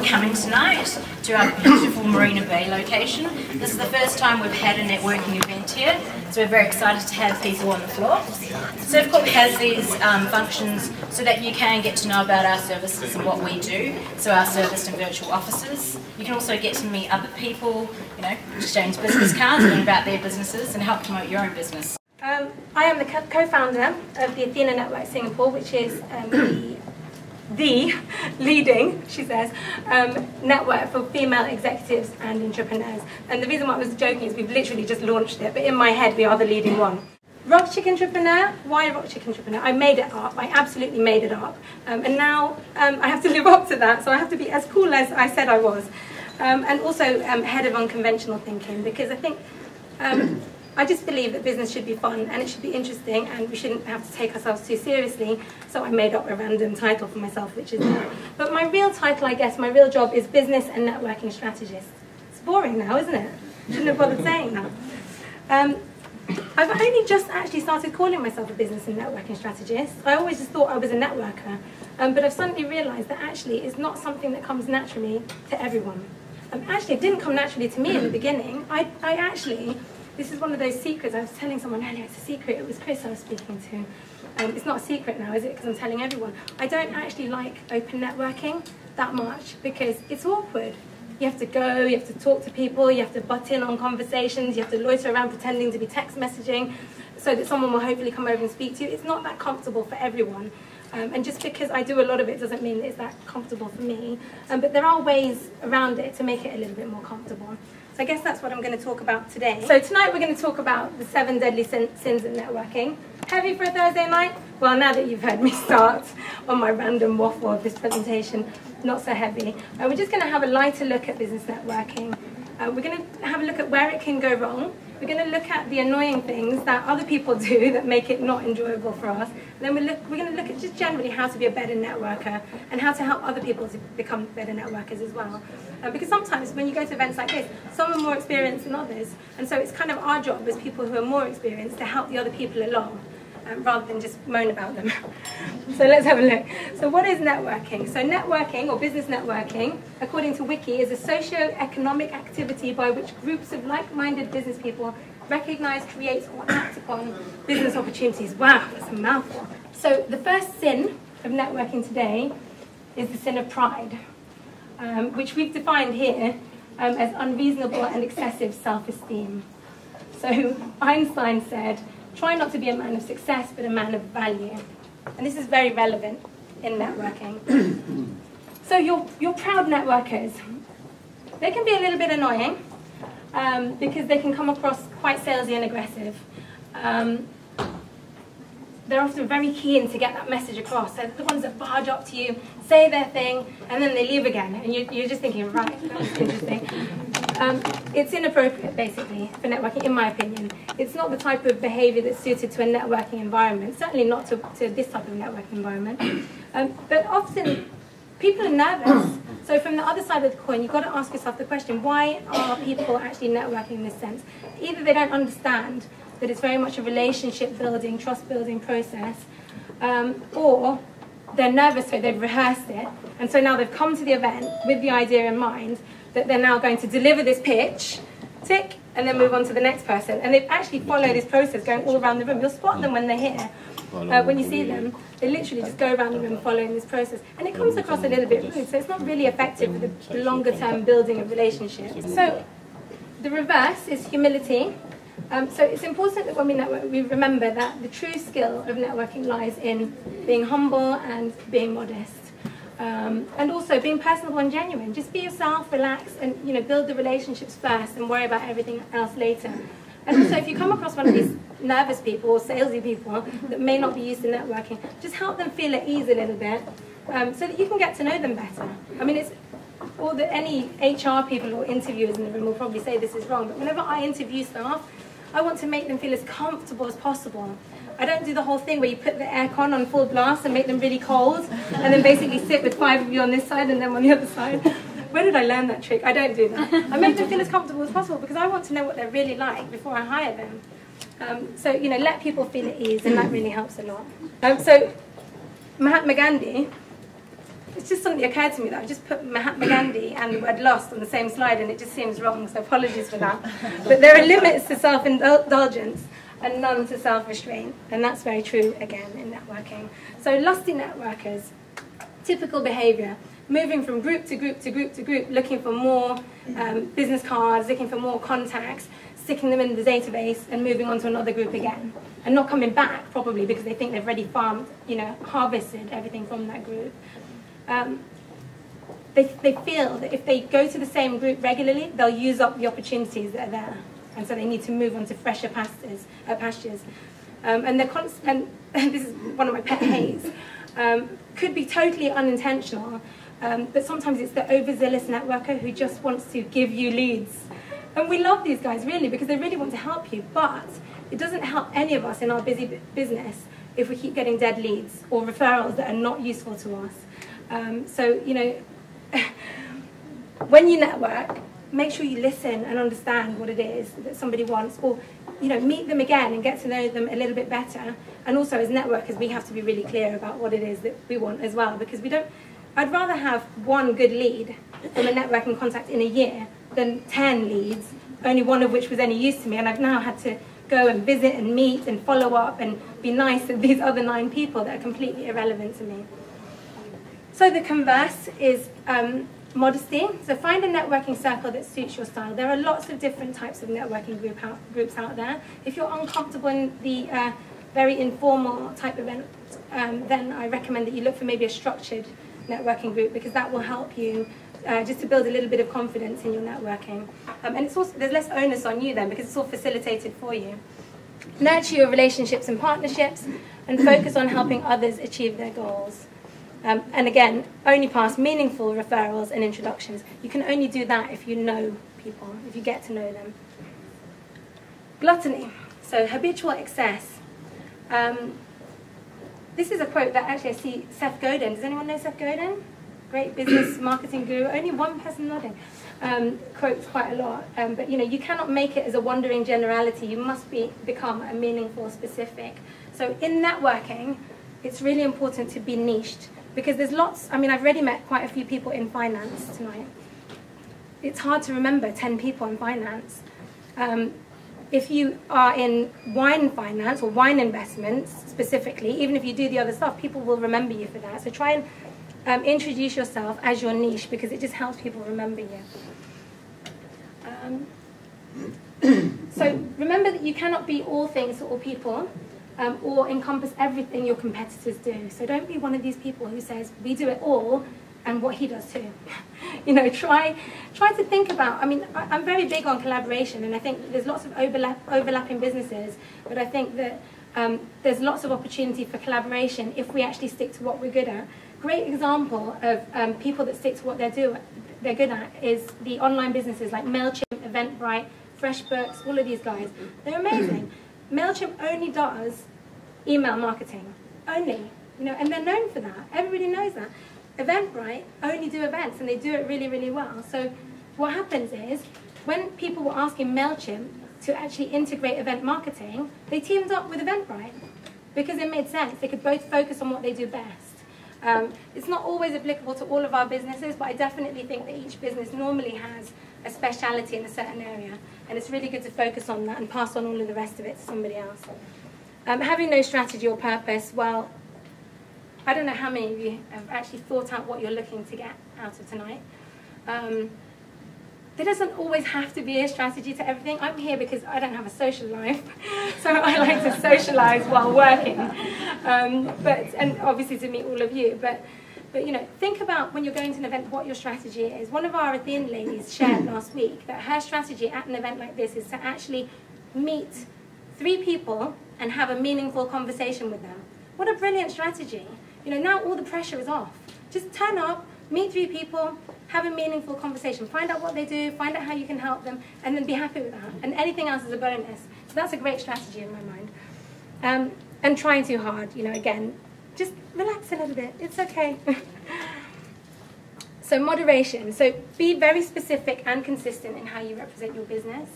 coming tonight to our beautiful Marina Bay location. This is the first time we've had a networking event here, so we're very excited to have people on the floor. Servcorp has these functions so that you can get to know about our services and what we do, so our serviced and virtual offices. You can also get to meet other people, you know, exchange business cards, learn about their businesses and help promote your own business. I am the co-founder of the Athena Network Singapore, which is the leading, she says, network for female executives and entrepreneurs. And the reason why I was joking is we've literally just launched it, but in my head we are the leading one. Rock Chick Entrepreneur? Why Rock Chick Entrepreneur? I made it up, I absolutely made it up. And now I have to live up to that, so I have to be as cool as I said I was. And also head of unconventional thinking, because I think I just believe that business should be fun and it should be interesting and we shouldn't have to take ourselves too seriously. So I made up a random title for myself, which is that. But my real title, I guess, my real job is Business and Networking Strategist. It's boring now, isn't it? Shouldn't have bothered saying that. I've only just actually started calling myself a business and networking strategist. I always just thought I was a networker. But I've suddenly realised that actually it's not something that comes naturally to everyone. Actually, it didn't come naturally to me in the beginning. I actually... This is one of those secrets. I was telling someone earlier, it's a secret. It was Chris I was speaking to. It's not a secret now, is it? Because I'm telling everyone. I don't actually like open networking that much because it's awkward. You have to go, you have to talk to people, you have to butt in on conversations, you have to loiter around pretending to be text messaging so that someone will hopefully come over and speak to you. It's not that comfortable for everyone. And just because I do a lot of it doesn't mean that it's that comfortable for me. But there are ways around it to make it a little bit more comfortable. So I guess that's what I'm going to talk about today. So tonight we're going to talk about the 7 deadly sins of networking. Heavy for a Thursday night? Well, now that you've heard me start on my random waffle of this presentation, not so heavy. We're just going to have a lighter look at business networking. We're going to have a look at where it can go wrong. We're going to look at the annoying things that other people do that make it not enjoyable for us. And then we're going to look at just generally how to be a better networker and how to help other people to become better networkers as well. Because sometimes when you go to events like this, some are more experienced than others. And so it's kind of our job as people who are more experienced to help the other people along rather than just moan about them. So let's have a look. So what is networking? So networking, or business networking, according to Wiki, is a socio-economic activity by which groups of like-minded business people recognize, create, or act upon business opportunities. Wow, that's a mouthful. So the first sin of networking today is the sin of pride, which we've defined here as unreasonable and excessive self-esteem. So Einstein said, "Try not to be a man of success, but a man of value." And this is very relevant in networking. So your proud networkers, they can be a little bit annoying because they can come across quite salesy and aggressive. They're often very keen to get that message across. They're the ones that barge up to you, say their thing, and then they leave again. And you're just thinking, right, that was interesting. It's inappropriate, basically, for networking, in my opinion. It's not the type of behaviour that's suited to a networking environment, certainly not to this type of networking environment. But often, people are nervous. So from the other side of the coin, you've got to ask yourself the question, why are people actually networking in this sense? Either they don't understand that it's very much a relationship-building, trust-building process, or they're nervous, so they've rehearsed it, and so now they've come to the event with the idea in mind that they're now going to deliver this pitch, tick, and then move on to the next person. And they actually follow this process going all around the room. You'll spot them when they're here. When you see them, they literally just go around the room following this process. And it comes across a little bit rude, so it's not really effective for the longer-term building of relationships. So the reverse is humility. So it's important that when we network, we remember that the true skill of networking lies in being humble and being modest. And also being personable and genuine. Just be yourself, relax, and build the relationships first and worry about everything else later. And also, if you come across one of these nervous people or salesy people that may not be used to networking, just help them feel at ease a little bit so that you can get to know them better. I mean, any HR people or interviewers in the room will probably say this is wrong, but whenever I interview staff, I want to make them feel as comfortable as possible. I don't do the whole thing where you put the aircon on full blast and make them really cold, and then basically sit with 5 of you on this side and them on the other side. Where did I learn that trick? I don't do that. I make them feel as comfortable as possible because I want to know what they're really like before I hire them. So, let people feel at ease, and that really helps a lot. So, Mahatma Gandhi, it's just suddenly occurred to me that I just put Mahatma Gandhi and the word lost on the same slide, and it just seems wrong, so apologies for that. But there are limits to self-indulgence and none to self-restraint, and that's very true, again, in networking. So lusty networkers, typical behaviour, moving from group to group to group to group, looking for more business cards, looking for more contacts, sticking them in the database and moving on to another group again. And not coming back, probably, because they think they've already farmed, harvested everything from that group. They feel that if they go to the same group regularly, they'll use up the opportunities that are there. And so they need to move on to fresher pastures. And they're constant, and this is one of my pet hates, could be totally unintentional, but sometimes it's the overzealous networker who just wants to give you leads. And we love these guys, really, because they really want to help you, but it doesn't help any of us in our busy business if we keep getting dead leads or referrals that are not useful to us. So, when you network, make sure you listen and understand what it is that somebody wants, or meet them again and get to know them a little bit better. And also, as networkers, we have to be really clear about what it is that we want as well, because I'd rather have one good lead from a networking contact in a year than 10 leads, only one of which was any use to me, and I've now had to go and visit and meet and follow up and be nice to these other 9 people that are completely irrelevant to me. So the converse is modesty. So find a networking circle that suits your style. There are lots of different types of networking groups out there. If you're uncomfortable in the very informal type event, then I recommend that you look for maybe a structured networking group, because that will help you just to build a little bit of confidence in your networking. And it's also, there's less onus on you then, because it's all facilitated for you. Nurture your relationships and partnerships, and focus on helping others achieve their goals. And again, only pass meaningful referrals and introductions. You can only do that if you know people, if you get to know them. Gluttony, so habitual excess. This is a quote that actually I see Seth Godin. Does anyone know Seth Godin? Great business marketing guru. Only one person nodding. Quotes quite a lot. But you cannot make it as a wandering generality. You must become a meaningful specific. So in networking, it's really important to be niched, because there's lots. I've already met quite a few people in finance tonight. It's hard to remember 10 people in finance. If you are in wine finance or wine investments specifically, even if you do the other stuff, people will remember you for that. So try and introduce yourself as your niche, because it just helps people remember you. So remember that you cannot be all things to all people, or encompass everything your competitors do. So don't be one of these people who says, we do it all, and what he does too. Try to think about, I'm very big on collaboration, and I think there's lots of overlapping businesses, but I think that there's lots of opportunity for collaboration if we actually stick to what we're good at. Great example of people that stick to what they're good at is the online businesses like MailChimp, Eventbrite, FreshBooks, all of these guys. They're amazing. MailChimp only does email marketing, only, and they're known for that. Everybody knows that. Eventbrite only do events, and they do it really, really well. So what happens is, when people were asking MailChimp to actually integrate event marketing, they teamed up with Eventbrite, because it made sense. They could both focus on what they do best. It's not always applicable to all of our businesses, but I definitely think that each business normally has a speciality in a certain area, and it's really good to focus on that and pass on all of the rest of it to somebody else. Having no strategy or purpose, well, I don't know how many of you have actually thought out what you're looking to get out of tonight. There doesn't always have to be a strategy to everything. I'm here because I don't have a social life, so I like to socialise while working, and obviously to meet all of you. But think about when you're going to an event what your strategy is. One of our Athena ladies shared last week that her strategy at an event like this is to actually meet 3 people and have a meaningful conversation with them. What a brilliant strategy. Now all the pressure is off. Just turn up, meet 3 people, have a meaningful conversation. Find out what they do, find out how you can help them, and then be happy with that. And anything else is a bonus. So that's a great strategy in my mind. And trying too hard, again, just relax a little bit. It's okay. So moderation. So be very specific and consistent in how you represent your business.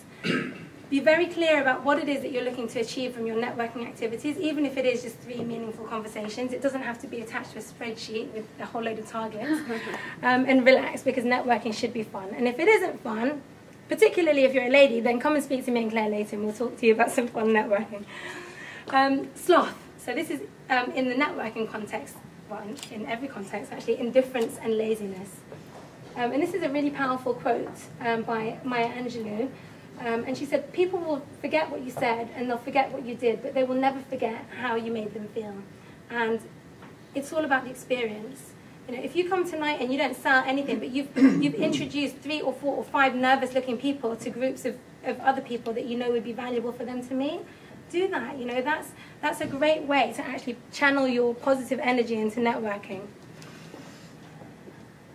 Be very clear about what it is that you're looking to achieve from your networking activities, even if it is just 3 meaningful conversations. It doesn't have to be attached to a spreadsheet with a whole load of targets. And relax, because networking should be fun. And if it isn't fun, particularly if you're a lady, then come and speak to me and Claire later and we'll talk to you about some fun networking. Sloth. So this is in the networking context, well, in every context actually, indifference and laziness. And this is a really powerful quote by Maya Angelou. And she said, people will forget what you said and they'll forget what you did, but they will never forget how you made them feel. And it's all about the experience. You know, if you come tonight and you don't sell anything, but you've introduced 3 or 4 or 5 nervous-looking people to groups of other people that you know would be valuable for them to meet, do that. You know, that's a great way to actually channel your positive energy into networking.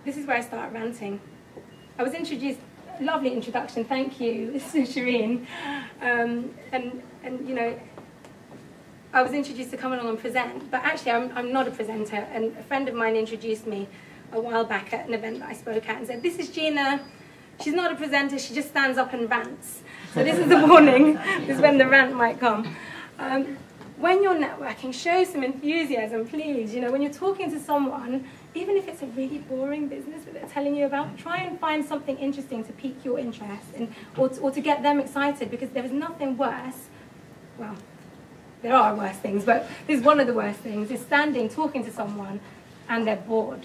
This is where I start ranting. I was introduced. Lovely introduction, thank you, Shireen. And you know, I was introduced to come along and present, but actually I'm not a presenter, and a friend of mine introduced me a while back at an event that I spoke at and said, this is Gina, she's not a presenter, she just stands up and rants. So this is the warning, this is when the rant might come. When you're networking, show some enthusiasm, please. You know, when you're talking to someone, even if it's a really boring business that they're telling you about, try and find something interesting to pique your interest or to get them excited, because there is nothing worse. Well, there are worse things, but this is one of the worst things, is standing, talking to someone, and they're bored.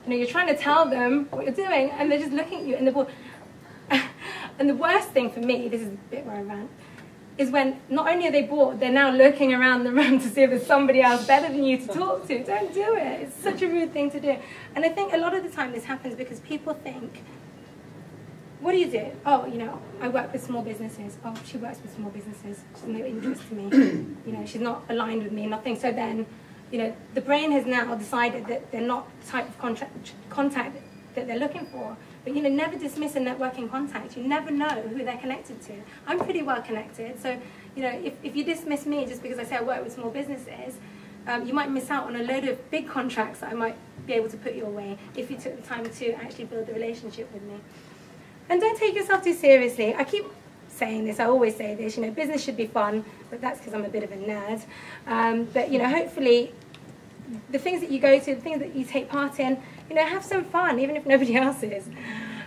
You know, you're trying to tell them what you're doing, and they're just looking at you, and they're bored. And the worst thing for me, this is the bit where I rant, is when not only are they bored, they're now looking around the room to see if there's somebody else better than you to talk to. Don't do it. It's such a rude thing to do. And I think a lot of the time this happens because people think, what do you do? Oh, you know, I work with small businesses. Oh, she works with small businesses. She's no interest to me. You know, she's not aligned with me, nothing. So then, you know, the brain has now decided that they're not the type of contact that they're looking for. But, you know, never dismiss a networking contact. You never know who they're connected to. I'm pretty well connected. So, you know, if you dismiss me just because I say I work with small businesses, you might miss out on a load of big contracts that I might be able to put your way if you took the time to actually build a relationship with me. And don't take yourself too seriously. I keep saying this, I always say this, you know, business should be fun, but that's because I'm a bit of a nerd. But, you know, hopefully the things that you go to, the things that you take part in, you know, have some fun, even if nobody else is.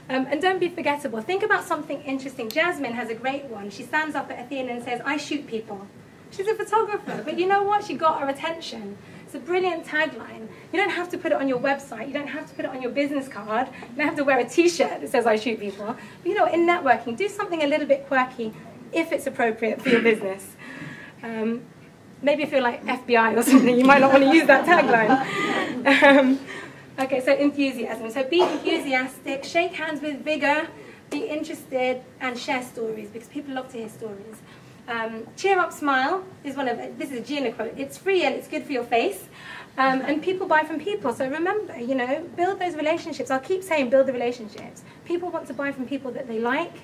And don't be forgettable. Think about something interesting. Jasmine has a great one. She stands up at Athena and says, I shoot people. She's a photographer, but you know what? She got our attention. It's a brilliant tagline. You don't have to put it on your website. You don't have to put it on your business card. You don't have to wear a t-shirt that says, I shoot people. But, you know, in networking, do something a little bit quirky if it's appropriate for your business. Maybe if you're like FBI or something, you might not want to use that tagline. Okay, so enthusiasm. So be enthusiastic, shake hands with vigor, be interested, and share stories, because people love to hear stories. Cheer up, smile is this is a Gina quote. It's free and it's good for your face. And people buy from people. So remember, you know, build those relationships. I'll keep saying build the relationships. People want to buy from people that they like,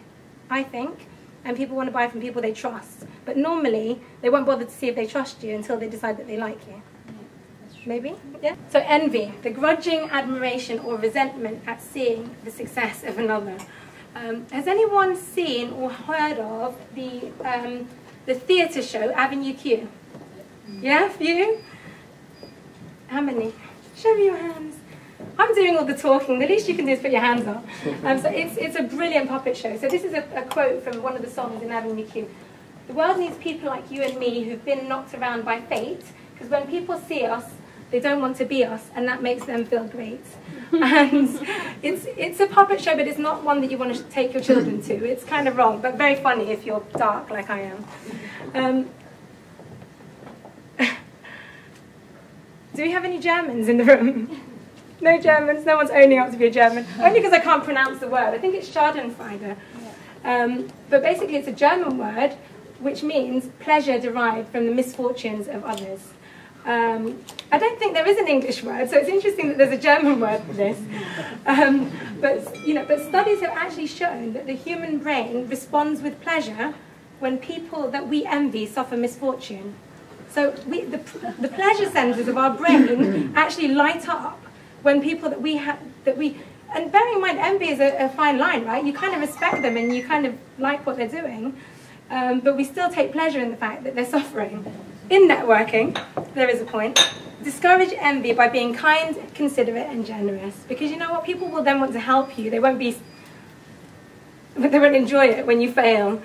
I think, and people want to buy from people they trust. But normally, they won't bother to see if they trust you until they decide that they like you. Maybe? Yeah? So envy, the grudging admiration or resentment at seeing the success of another. Has anyone seen or heard of the theatre show Avenue Q? Yeah, a few? How many? Show me your hands. I'm doing all the talking. The least you can do is put your hands up. So it's a brilliant puppet show. So this is a quote from one of the songs in Avenue Q. The world needs people like you and me who've been knocked around by fate, because when people see us, they don't want to be us, and that makes them feel great. And it's a puppet show, but it's not one that you want to take your children to. It's kind of wrong, but very funny if you're dark like I am. Do we have any Germans in the room? No Germans? No one's owning up to be a German? Only because I can't pronounce the word. I think it's Schadenfreude. But basically it's a German word which means pleasure derived from the misfortunes of others. I don't think there is an English word, so it's interesting that there's a German word for this. But studies have actually shown that the human brain responds with pleasure when people that we envy suffer misfortune. So the pleasure centers of our brain actually light up when people that we And bearing in mind, envy is a fine line, right? You kind of respect them and you kind of like what they're doing, but we still take pleasure in the fact that they're suffering. In networking, there is a point. Discourage envy by being kind, considerate, and generous. Because you know what? People will then want to help you. They won't enjoy it when you fail.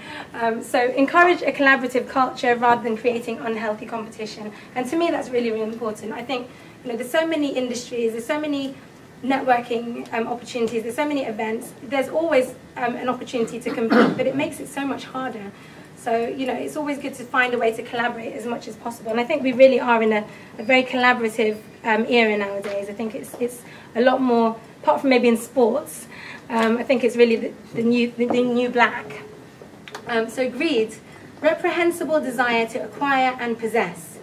So encourage a collaborative culture rather than creating unhealthy competition. And to me, that's really, really important. I think there's so many industries, there's so many networking opportunities, there's so many events. There's always an opportunity to compete, but it makes it so much harder. So, it's always good to find a way to collaborate as much as possible. And I think we really are in a very collaborative era nowadays. I think it's a lot more, apart from maybe in sports, I think it's really the new black. So greed, reprehensible desire to acquire and possess.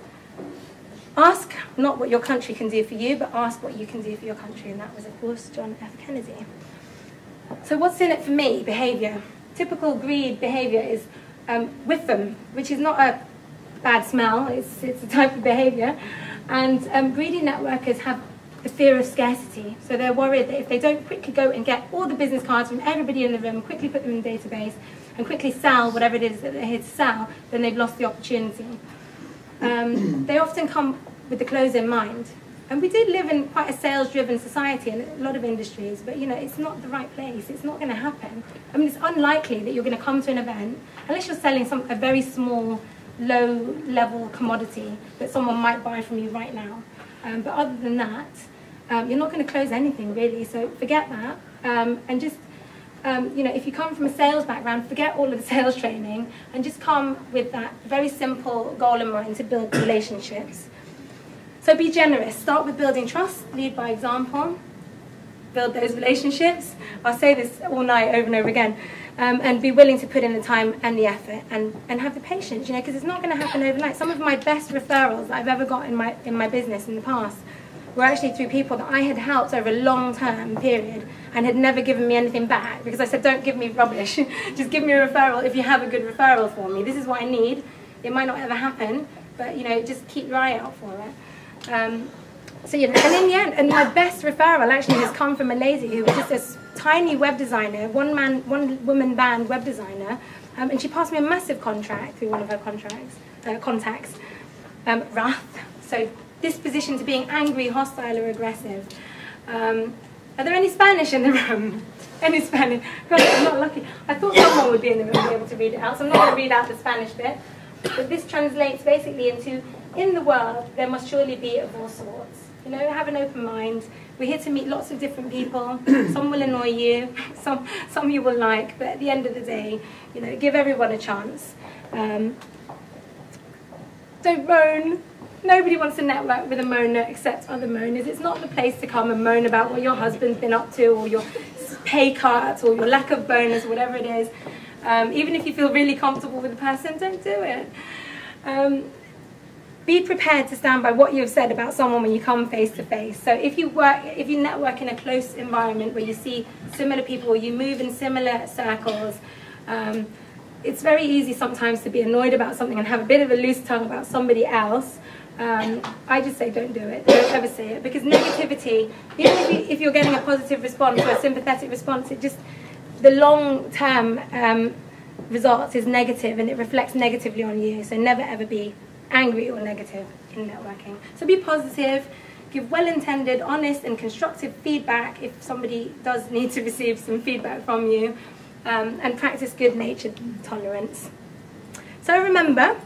Ask not what your country can do for you, but ask what you can do for your country. And that was, of course, John F. Kennedy. So what's in it for me? Behaviour. Typical greed behaviour is with them, which is not a bad smell, it's a type of behaviour. And greedy networkers have the fear of scarcity. So they're worried that if they don't quickly go and get all the business cards from everybody in the room, quickly put them in the database, and quickly sell whatever it is that they're here to sell, then they've lost the opportunity. They often come with the close in mind. And we do live in quite a sales-driven society in a lot of industries, but it's not the right place. It's not going to happen. I mean, it's unlikely that you're going to come to an event, unless you're selling a very small, low-level commodity that someone might buy from you right now. But other than that, you're not going to close anything, really. So forget that. And just, if you come from a sales background, forget all of the sales training and just come with that very simple goal in mind to build relationships. So be generous. Start with building trust. Lead by example. Build those relationships. I'll say this all night over and over again. And be willing to put in the time and the effort and have the patience, because it's not going to happen overnight. Some of my best referrals that I've ever got in my business in the past were actually through people that I had helped over a long-term period and had never given me anything back, because I said, don't give me rubbish. Just give me a referral if you have a good referral for me. This is what I need. It might not ever happen, but just keep your eye out for it. So and in the end, and my best referral actually has come from a lady who was just a tiny web designer, one woman band web designer, and she passed me a massive contract through one of her contacts. Wrath, so disposition to being angry, hostile, or aggressive. Are there any Spanish in the room? Any Spanish? God, I'm not lucky. I thought someone would be in the room and be able to read it out, so I'm not going to read out the Spanish bit. But this translates basically into, in the world, there must surely be of all sorts. Have an open mind. We're here to meet lots of different people. Some will annoy you, some you will like, but at the end of the day, give everyone a chance. Don't moan. Nobody wants to network with a moaner except other moaners. It's not the place to come and moan about what your husband's been up to, or your pay cuts, or your lack of bonus, or whatever it is. Even if you feel really comfortable with the person, don't do it. Be prepared to stand by what you have said about someone when you come face to face. So if you network in a close environment where you see similar people, or you move in similar circles, it's very easy sometimes to be annoyed about something and have a bit of a loose tongue about somebody else. I just say don't do it. Don't ever say it, because negativity, even if you're getting a positive response or a sympathetic response, the long-term results is negative, and it reflects negatively on you. So never ever be angry or negative in networking. So be positive, give well-intended, honest and constructive feedback if somebody does need to receive some feedback from you, and practice good-natured tolerance. So remember,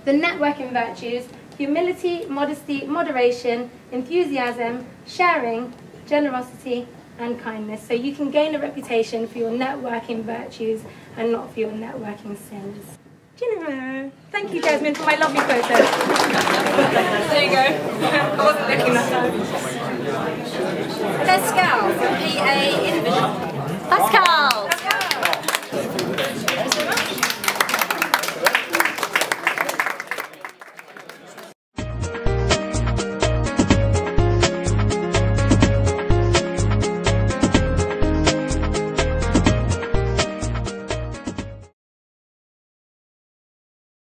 the networking virtues: humility, modesty, moderation, enthusiasm, sharing, generosity, and kindness. So you can gain a reputation for your networking virtues and not for your networking sins. Gina Romero. Thank you, Jasmine, for my lovely photo. There you go. I wasn't looking that time. Pascal from PA